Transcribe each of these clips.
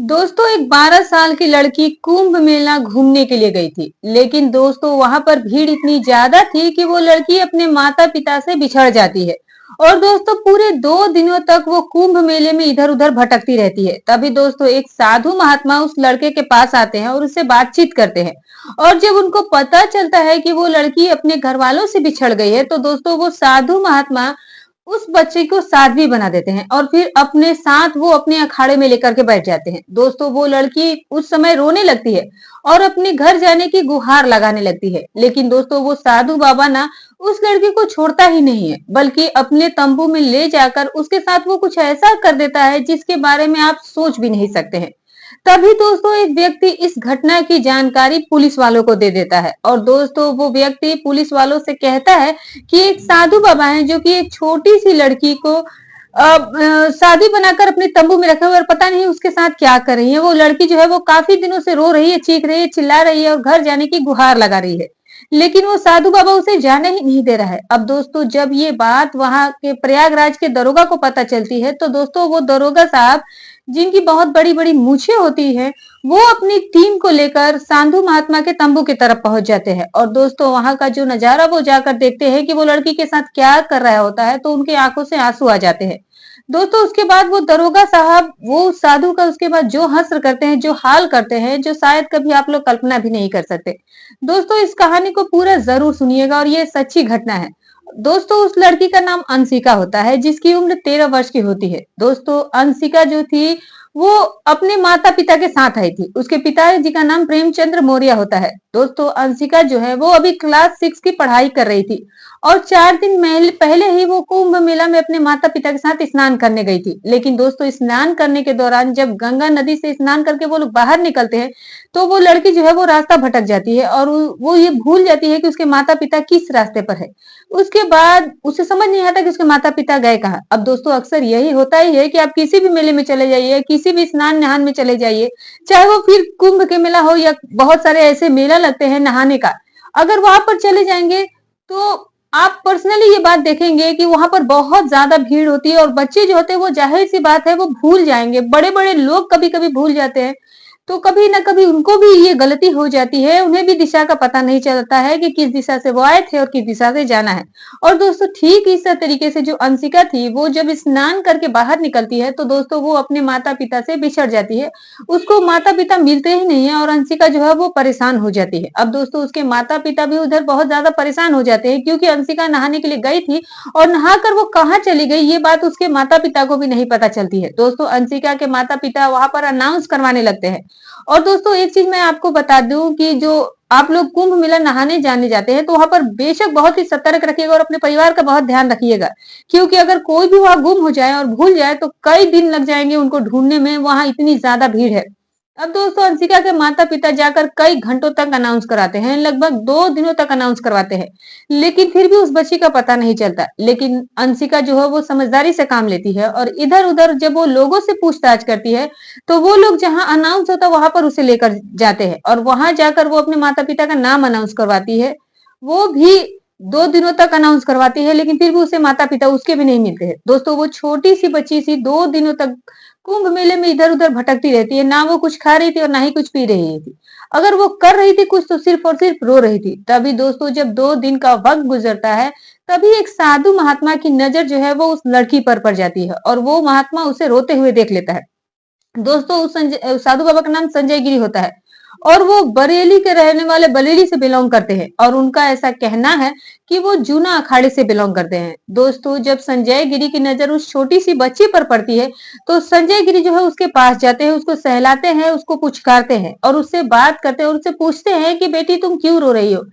दोस्तों एक 12 साल की लड़की कुंभ मेला घूमने के लिए गई थी। लेकिन दोस्तों वहां पर भीड़ इतनी ज्यादा थी कि वो लड़की अपने माता पिता से बिछड़ जाती है। और दोस्तों पूरे 2 दिनों तक वो कुंभ मेले में इधर उधर भटकती रहती है। तभी दोस्तों एक साधु महात्मा उस लड़के के पास आते हैं और उससे बातचीत करते हैं। और जब उनको पता चलता है कि वो लड़की अपने घर वालों से बिछड़ गई है, तो दोस्तों वो साधु महात्मा उस बच्चे को साध्वी बना देते हैं और फिर अपने साथ वो अपने अखाड़े में लेकर के बैठ जाते हैं। दोस्तों वो लड़की उस समय रोने लगती है और अपने घर जाने की गुहार लगाने लगती है। लेकिन दोस्तों वो साधु बाबा ना उस लड़की को छोड़ता ही नहीं है, बल्कि अपने तंबू में ले जाकर उसके साथ वो कुछ ऐसा कर देता है जिसके बारे में आप सोच भी नहीं सकते हैं। तभी दोस्तों एक व्यक्ति इस घटना की जानकारी पुलिस वालों को दे देता है और दोस्तों वो व्यक्ति पुलिस वालों से कहता है कि एक साधु बाबा हैं जो कि एक छोटी सी लड़की को शादी बनाकर अपने तंबू में रखे हुए और पता नहीं उसके साथ क्या कर रही है। वो लड़की जो है वो काफी दिनों से रो रही है, चीख रही है, चिल्ला रही है और घर जाने की गुहार लगा रही है। लेकिन वो साधु बाबा उसे जाने ही नहीं दे रहा है। अब दोस्तों जब ये बात वहां के प्रयागराज के दरोगा को पता चलती है, तो दोस्तों वो दरोगा साहब जिनकी बहुत बड़ी बड़ी मूछें होती है, वो अपनी टीम को लेकर साधु महात्मा के तंबू की तरफ पहुंच जाते हैं। और दोस्तों वहां का जो नजारा वो जाकर देखते हैं कि वो लड़की के साथ क्या कर रहा होता है, तो उनकी आंखों से आंसू आ जाते हैं। दोस्तों उसके बाद वो दरोगा साहब वो साधु का उसके बाद जो हश्र करते हैं, जो हाल करते हैं, जो शायद कभी आप लोग कल्पना भी नहीं कर सकते। दोस्तों इस कहानी को पूरा जरूर सुनिएगा और ये सच्ची घटना है। दोस्तों उस लड़की का नाम अंशिका होता है, जिसकी उम्र 13 वर्ष की होती है। दोस्तों अंशिका जो थी वो अपने माता पिता के साथ आई थी। उसके पिताजी का नाम प्रेमचंद्र मौर्य होता है। दोस्तों अंशिका जो है वो अभी क्लास 6 की पढ़ाई कर रही थी और 4 दिन पहले ही वो कुंभ मेला में अपने माता पिता के साथ स्नान करने गई थी। लेकिन दोस्तों स्नान करने के दौरान जब गंगा नदी से स्नान करके वो लोग बाहर निकलते हैं, तो वो लड़की जो है वो रास्ता भटक जाती है और वो ये भूल जाती है कि उसके माता पिता किस रास्ते पर है। उसके बाद उसे समझ नहीं आता कि उसके माता पिता गए कहाँ। अब दोस्तों अक्सर यही होता ही है कि आप किसी भी मेले में चले जाइए, किसी भी स्नान नहान में चले जाइए, चाहे वो फिर कुंभ के मेला हो या बहुत सारे ऐसे मेला लगते हैं नहाने का, अगर वहां पर चले जाएंगे तो आप पर्सनली ये बात देखेंगे कि वहां पर बहुत ज्यादा भीड़ होती है और बच्चे जो होते हैं वो जाहिर सी बात है वो भूल जाएंगे। बड़े बड़े लोग कभी कभी भूल जाते हैं, तो कभी ना कभी उनको भी ये गलती हो जाती है। उन्हें भी दिशा का पता नहीं चलता है कि किस दिशा से वो आए थे और किस दिशा से जाना है। और दोस्तों ठीक इस तरीके से जो अंशिका थी वो जब स्नान करके बाहर निकलती है, तो दोस्तों वो अपने माता पिता से बिछड़ जाती है। उसको माता पिता मिलते ही नहीं है और अंशिका जो है वो परेशान हो जाती है। अब दोस्तों उसके माता पिता भी उधर बहुत ज्यादा परेशान हो जाते हैं, क्योंकि अंशिका नहाने के लिए गई थी और नहाकर वो कहाँ चली गई ये बात उसके माता पिता को भी नहीं पता चलती है। दोस्तों अंशिका के माता पिता वहां पर अनाउंस करवाने लगते हैं। और दोस्तों एक चीज मैं आपको बता दूं कि जो आप लोग कुंभ मेला नहाने जाने जाते हैं, तो वहां पर बेशक बहुत ही सतर्क रखिएगा और अपने परिवार का बहुत ध्यान रखिएगा, क्योंकि अगर कोई भी वहां गुम हो जाए और भूल जाए तो कई दिन लग जाएंगे उनको ढूंढने में, वहां इतनी ज्यादा भीड़ है। अब दोस्तों अंशिका के माता पिता जाकर कई घंटों तक अनाउंस कराते हैं, लगभग 2 दिनों तक अनाउंस करवाते हैं, लेकिन फिर भी उस बच्ची का पता नहीं चलता। लेकिन अंशिका जो है वो समझदारी से काम लेती है और इधर उधर जब वो लोगों से पूछताछ करती है, तो वो लोग जहां अनाउंस होता है वहां पर उसे लेकर जाते हैं और वहां जाकर वो अपने माता पिता का नाम अनाउंस करवाती है। वो भी 2 दिनों तक अनाउंस करवाती है, लेकिन फिर भी उसे माता पिता उसके भी नहीं मिलते हैं। दोस्तों वो छोटी सी बच्ची सी 2 दिनों तक कुंभ मेले में इधर उधर भटकती रहती है, ना वो कुछ खा रही थी और ना ही कुछ पी रही थी। अगर वो कर रही थी कुछ तो सिर्फ और सिर्फ रो रही थी। तभी दोस्तों जब 2 दिन का वक्त गुजरता है, तभी एक साधु महात्मा की नजर जो है वो उस लड़की पर पड़ जाती है और वो महात्मा उसे रोते हुए देख लेता है। दोस्तों उस साधु बाबा का नाम संजय गिरी होता है और वो बरेली के रहने वाले बरेली से बिलोंग करते हैं और उनका ऐसा कहना है कि वो जूना अखाड़े से बिलोंग करते हैं। दोस्तों जब संजय गिरी की नजर उस छोटी सी बच्ची पर पड़ती है, तो संजय गिरी जो है उसके पास जाते हैं, उसको सहलाते हैं, उसको पुचकारते हैं और उससे बात करते हैं और उससे पूछते हैं कि बेटी तुम क्यों रो रही हो।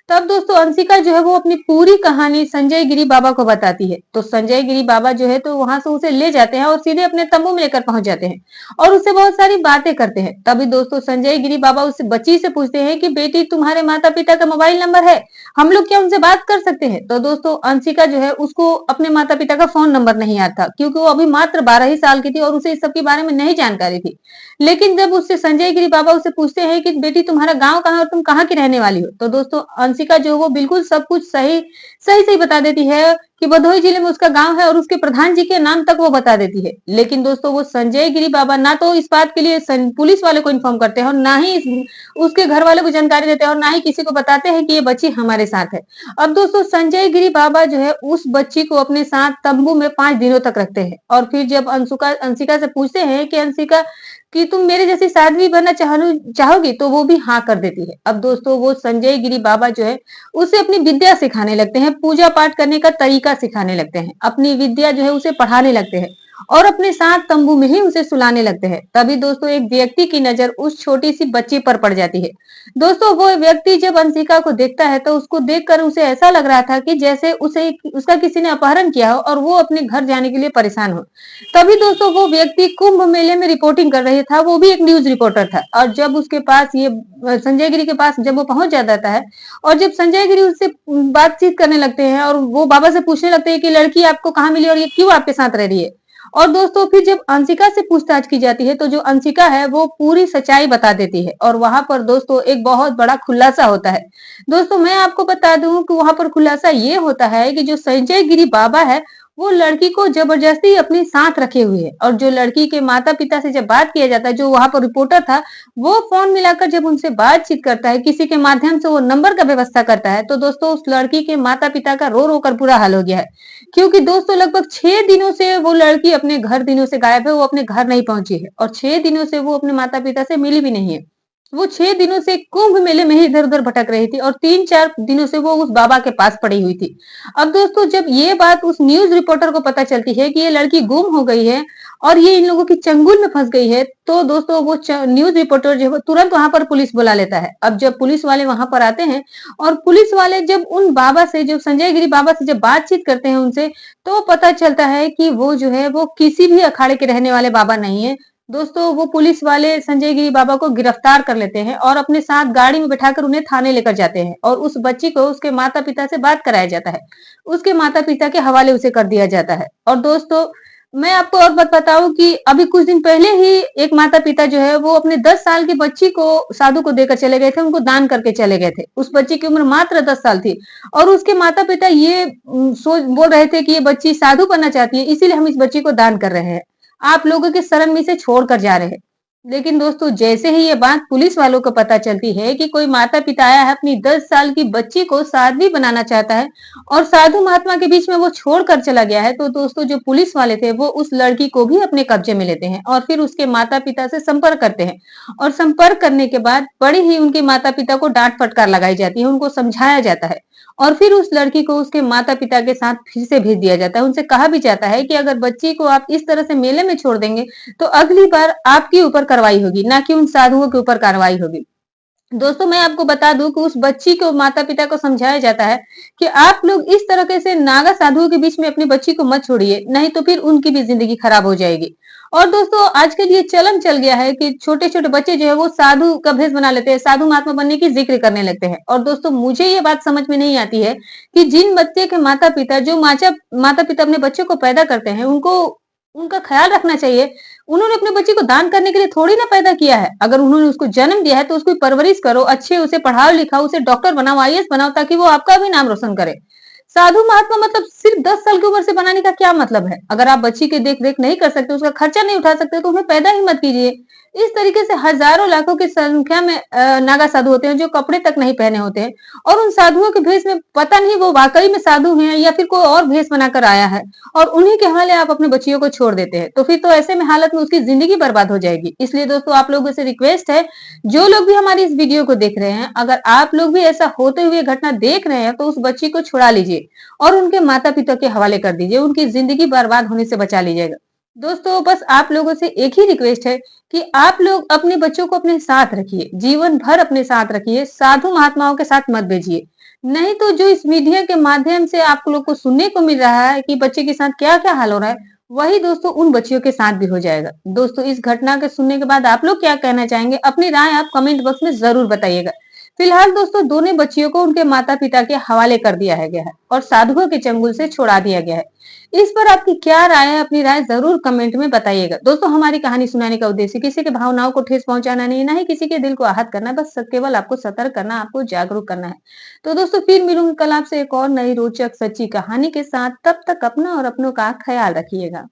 तब दोस्तों अंशिका जो है वो अपनी पूरी कहानी संजय गिरी बाबा को बताती है। तो संजय गिरी बाबा जो है तो वहां से उसे ले जाते हैं और सीधे अपने तंबू में लेकर पहुंच जाते हैं और उससे बहुत सारी बातें करते हैं। तभी दोस्तों संजय गिरी बाबा उस बच्ची से पूछते हैं कि बेटी तुम्हारे माता पिता का मोबाइल नंबर है, हम लोग क्या उनसे बात कर सकते हैं। तो दोस्तों अंशिका जो है उसको अपने माता पिता का फोन नंबर नहीं याद था, क्योंकि वो अभी मात्र 12 ही साल की थी और उसे इस सब के बारे में नहीं जानकारी थी। लेकिन जब उससे संजय गिरी बाबा उसे पूछते हैं कि बेटी तुम्हारा गांव कहाँ और तुम कहाँ की रहने वाली हो, तो दोस्तों अंशिका जो वो बिल्कुल सब कुछ सही सही सही बता देती है कि भदोही जिले में उसका गांव है और उसके प्रधान जी के नाम तक वो बता देती है। लेकिन दोस्तों वो संजय गिरी बाबा ना तो इस बात के लिए पुलिस वाले को इन्फॉर्म करते हैं और ना ही उसके घर वाले को जानकारी देते हैं और ना ही किसी को बताते हैं कि ये बच्ची हमारे साथ है। अब दोस्तों संजय गिरी बाबा जो है उस बच्ची को अपने साथ तंबू में 5 दिनों तक रखते हैं और फिर जब अंशिका से पूछते हैं कि अंशिका कि तुम मेरे जैसी साध्वी बनना चाहोगी, तो वो भी हाँ कर देती है। अब दोस्तों वो संजय गिरी बाबा जो है उसे अपनी विद्या सिखाने लगते हैं, पूजा पाठ करने का तरीका सिखाने लगते हैं, अपनी विद्या जो है उसे पढ़ाने लगते हैं और अपने साथ तंबू में ही उसे सुलाने लगते हैं। तभी दोस्तों एक व्यक्ति की नजर उस छोटी सी बच्ची पर पड़ जाती है। दोस्तों वो व्यक्ति जब अंशिका को देखता है तो उसको देखकर उसे ऐसा लग रहा था कि जैसे उसे उसका किसी ने अपहरण किया हो और वो अपने घर जाने के लिए परेशान हो। तभी दोस्तों वो व्यक्ति कुंभ मेले में रिपोर्टिंग कर रही था, वो भी एक न्यूज रिपोर्टर था। और जब उसके पास ये संजय गिरी के पास जब वो पहुंच जाता है और जब संजय गिरी उससे बातचीत करने लगते हैं और वो बाबा से पूछने लगते हैं कि लड़की आपको कहाँ मिली और ये क्यों आपके साथ रह रही है। और दोस्तों फिर जब अंशिका से पूछताछ की जाती है तो जो अंशिका है वो पूरी सच्चाई बता देती है और वहां पर दोस्तों एक बहुत बड़ा खुलासा होता है। दोस्तों मैं आपको बता दूं कि वहां पर खुलासा ये होता है कि जो संजय गिरी बाबा है वो लड़की को जबरदस्ती अपने साथ रखे हुए है और जो लड़की के माता पिता से जब बात किया जाता है, जो वहां पर रिपोर्टर था वो फोन मिलाकर जब उनसे बातचीत करता है, किसी के माध्यम से वो नंबर का व्यवस्था करता है, तो दोस्तों उस लड़की के माता पिता का रो रो कर बुरा हाल हो गया है। क्योंकि दोस्तों लगभग 6 दिनों से वो लड़की अपने घर दिनों से गायब है, वो अपने घर नहीं पहुंची है और 6 दिनों से वो अपने माता पिता से मिली भी नहीं है। वो 6 दिनों से कुंभ मेले में ही इधर उधर भटक रही थी और 3-4 दिनों से वो उस बाबा के पास पड़ी हुई थी। अब दोस्तों जब ये बात उस न्यूज रिपोर्टर को पता चलती है कि ये लड़की गुम हो गई है और ये इन लोगों की चंगुल में फंस गई है, तो दोस्तों वो न्यूज रिपोर्टर जो है तुरंत वहां पर पुलिस बुला लेता है। अब जब पुलिस वाले वहां पर आते हैं और पुलिस वाले जब उन बाबा से, जब संजय गिरी बाबा से जब बातचीत करते हैं उनसे, तो पता चलता है कि वो जो है वो किसी भी अखाड़े के रहने वाले बाबा नहीं है। दोस्तों वो पुलिस वाले संजय गिरी बाबा को गिरफ्तार कर लेते हैं और अपने साथ गाड़ी में बिठाकर उन्हें थाने लेकर जाते हैं और उस बच्ची को उसके माता पिता से बात कराया जाता है, उसके माता पिता के हवाले उसे कर दिया जाता है। और दोस्तों मैं आपको और बात बताऊं कि अभी कुछ दिन पहले ही एक माता पिता जो है वो अपने 10 साल की बच्ची को साधु को देकर चले गए थे, उनको दान करके चले गए थे। उस बच्ची की उम्र मात्र 10 साल थी और उसके माता पिता ये सोच बोल रहे थे कि ये बच्ची साधु बनना चाहती है, इसीलिए हम इस बच्ची को दान कर रहे हैं, आप लोगों के शरण में इसे छोड़कर जा रहे हैं। लेकिन दोस्तों जैसे ही ये बात पुलिस वालों को पता चलती है कि कोई माता पिता आया है अपनी 10 साल की बच्ची को साध्वी बनाना चाहता है और साधु महात्मा के बीच में वो छोड़कर चला गया है, तो दोस्तों जो पुलिस वाले थे वो उस लड़की को भी अपने कब्जे में लेते हैं और फिर उसके माता पिता से संपर्क करते हैं और संपर्क करने के बाद बड़ी ही उनके माता पिता को डांट फटकार लगाई जाती है, उनको समझाया जाता है और फिर उस लड़की को उसके माता पिता के साथ फिर से भेज दिया जाता है। उनसे कहा भी जाता है कि अगर बच्ची को आप इस तरह से मेले में छोड़ देंगे तो अगली बार आपके ऊपर कार्रवाई होगी, ना कि उन साधुओं के ऊपर कार्रवाई होगी। दोस्तों मैं आपको बता दूं कि उस बच्ची को माता पिता को समझाया जाता है कि आप लोग इस तरीके से नागा साधुओं के बीच में अपनी बच्ची को मत छोड़िए, नहीं तो फिर उनकी भी जिंदगी खराब हो जाएगी। और दोस्तों आजकल ये चलन चल गया है कि छोटे छोटे बच्चे जो है वो साधु का भेष बना लेते हैं, साधु महात्मा बनने की जिक्र करने लगते हैं। और दोस्तों मुझे ये बात समझ में नहीं आती है कि जिन बच्चे के माता पिता, जो माता पिता अपने बच्चों को पैदा करते हैं, उनको उनका ख्याल रखना चाहिए। उन्होंने अपने बच्चे को दान करने के लिए थोड़ी ना पैदा किया है। अगर उन्होंने उसको जन्म दिया है तो उसकी परवरिश करो, अच्छे उसे पढ़ाओ लिखाओ, उसे डॉक्टर बनाओ, आईएएस बनाओ, ताकि वो आपका भी नाम रोशन करे। साधु महात्मा मतलब सिर्फ 10 साल की उम्र से बनाने का क्या मतलब है? अगर आप बच्ची की देख रेख नहीं कर सकते, उसका खर्चा नहीं उठा सकते, तो उन्हें पैदा ही मत कीजिए। इस तरीके से हजारों लाखों की संख्या में नागा साधु होते हैं जो कपड़े तक नहीं पहने होते हैं और उन साधुओं के भेष में पता नहीं वो वाकई में साधु हैं या फिर कोई और भेष बनाकर आया है और उन्हीं के हवाले आप अपने बच्चियों को छोड़ देते हैं, तो फिर तो ऐसे में हालत में उसकी जिंदगी बर्बाद हो जाएगी। इसलिए दोस्तों आप लोगों से रिक्वेस्ट है, जो लोग भी हमारी इस वीडियो को देख रहे हैं, अगर आप लोग भी ऐसा होते हुए घटना देख रहे हैं तो उस बच्ची को छुड़ा लीजिए और उनके माता पिता के हवाले कर दीजिए, उनकी जिंदगी बर्बाद होने से बचा लीजिएगा। दोस्तों बस आप लोगों से एक ही रिक्वेस्ट है कि आप लोग अपने बच्चों को अपने साथ रखिए, जीवन भर अपने साथ रखिए, साधु महात्माओं के साथ मत भेजिए। नहीं तो जो इस मीडिया के माध्यम से आप लोग को सुनने को मिल रहा है कि बच्चे के साथ क्या क्या हाल हो रहा है, वही दोस्तों उन बच्चियों के साथ भी हो जाएगा। दोस्तों इस घटना के सुनने के बाद आप लोग क्या कहना चाहेंगे, अपनी राय आप कमेंट बॉक्स में जरूर बताइएगा। फिलहाल दोस्तों दोनों बच्चियों को उनके माता पिता के हवाले कर दिया है गया है और साधुओं के चंगुल से छुड़ा दिया गया है। इस पर आपकी क्या राय है? अपनी राय जरूर कमेंट में बताइएगा। दोस्तों हमारी कहानी सुनाने का उद्देश्य किसी के भावनाओं को ठेस पहुंचाना नहीं, ना ही किसी के दिल को आहत करना, बस केवल आपको सतर्क करना, आपको जागरूक करना है। तो दोस्तों फिर मिलूंगी कल आपसे एक और नई रोचक सच्ची कहानी के साथ। तब तक अपना और अपनों का ख्याल रखिएगा।